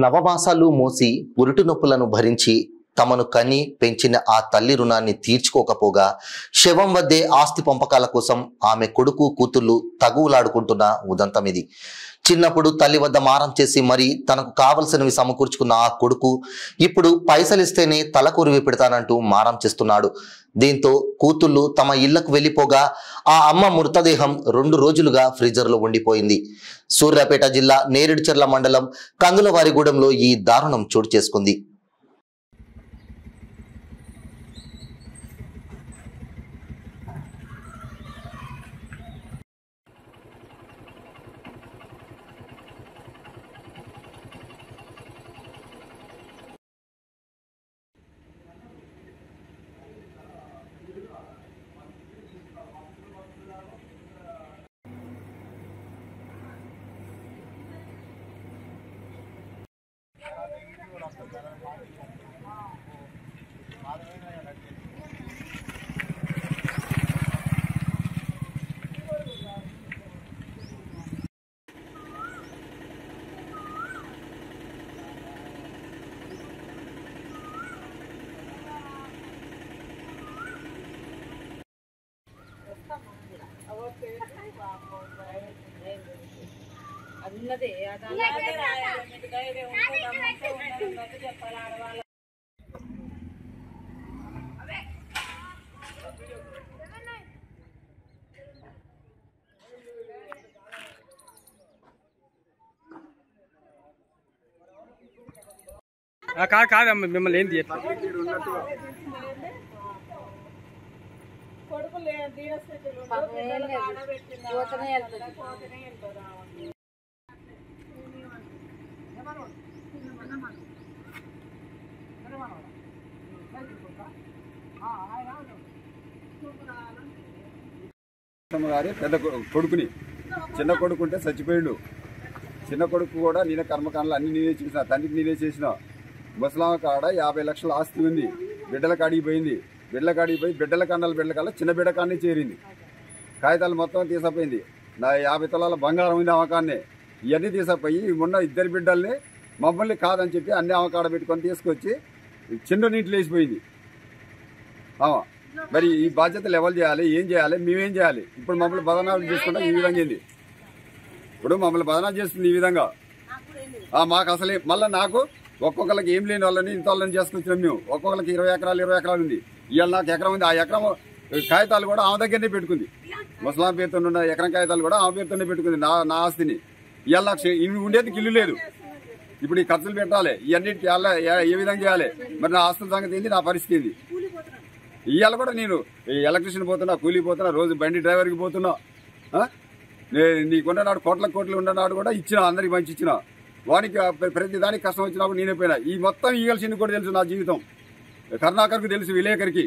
నవమాసాలు మోసి పురుటి నొప్పులను భరించి తమను కని పెంచిన ఆ తల్లి రుణాన్ని తీర్చుకోకపోగా శవం వద్దే ఆస్తి పంపకాల కోసం ఆమె కొడుకు కూతుళ్ళు తగువులాడుకుంటున్న ఉదంతం ఇది. చిన్నప్పుడు తల్లి వద్ద మారం చేసి మరి తనకు కావలసినవి సమకూర్చుకున్న ఆ కొడుకు ఇప్పుడు పైసలిస్తేనే తలకొరివి పెడతానంటూ మారం చేస్తున్నాడు. దీంతో కూతుళ్ళు తమ ఇళ్లకు వెళ్లిపోగా ఆ అమ్మ మృతదేహం 2 రోజులుగా ఫ్రీజర్లో ఉండిపోయింది. సూర్యాపేట జిల్లా నేరేడుచర్ల మండలం కందులవారిగూడెంలో ఈ దారుణం చోటు చేసుకుంది. అన్నదే చెప్పాలి ఆడవాళ్ళ. కాదమ్మ మిమ్మల్ని ఏంది కొడుకులు గారి పెద్ద కొడుకుని చిన్న కొడుకు ఉంటే చచ్చిపోయిండు. చిన్న కొడుకు కూడా నేనే కర్మకాండలు అన్ని నేనే చేసిన, తండ్రికి నేనే చేసిన. ముసలామ కాడ 50 లక్షల ఆస్తి ఉంది. బిడ్డల కాడికి పోయింది. బిడ్డల కండాల బిడ్డల కల్లా చిన్న బిడ్డ కాడనే చేరింది. కాగితాలు మొత్తం తీసపోయింది. నా 50 తులాల బంగారం ఉంది అవకాన్నే. ఇవన్నీ తీసపోయి మొన్న 2 బిడ్డల్ని మమ్మల్ని కాదని చెప్పి అన్ని అవకాడ పెట్టుకొని తీసుకొచ్చి చిన్న నీటిలో వేసిపోయింది. మరి ఈ బాధ్యతలు ఎవరు చేయాలి, ఏం చేయాలి, మేమేం చేయాలి? ఇప్పుడు మమ్మల్ని బదనాలు చేసుకుంటాం ఈ విధంగా ఏంది? ఇప్పుడు మమ్మల్ని బదనాలు చేస్తుంది ఈ విధంగా. మాకు అసలే మళ్ళీ నాకు ఒక్కొక్కరికి ఏం లేని వాళ్ళని ఇంత వాళ్ళని చేసుకొచ్చినాం మేము. ఒక్కొక్కరికి 20 ఎకరాలు ఉంది. ఇవాళ నాకు ఎకరం ఉంది. ఆ ఎకరం కాగితాలు కూడా ఆమె దగ్గరనే పెట్టుకుంది. ముసలాం పేరుతో ఉన్న ఎకరం కాగితాలు కూడా ఆమె పేరుతోనే పెట్టుకుంది నా ఆస్తిని. ఇవాళ నాకు ఇవి ఉండేందుకు ఇల్లు లేదు. ఇప్పుడు ఈ ఖర్చులు పెట్టాలి, ఇవన్నిటికి ఏ విధంగా చేయాలి? మరి నా ఆస్తుల సంగతి ఏంది, నా పరిస్థితి ఏంది? ఇవాళ కూడా నేను ఎలక్ట్రిషియన్ పోతున్నా, కూలీ పోతున్నా, రోజు బండి డ్రైవర్కి పోతున్నా. నీకున్ననాడు కోట్లు ఉన్ననాడు కూడా ఇచ్చిన, అందరికి మంచి ఇచ్చిన. వానికి ప్రతి దానికి కష్టం వచ్చినప్పుడు నేనే పోయినా. ఈ మొత్తం ఈగల్సింది కూడా తెలుసు నా జీవితం. కరుణాకర్కు తెలుసు, విలేకరికి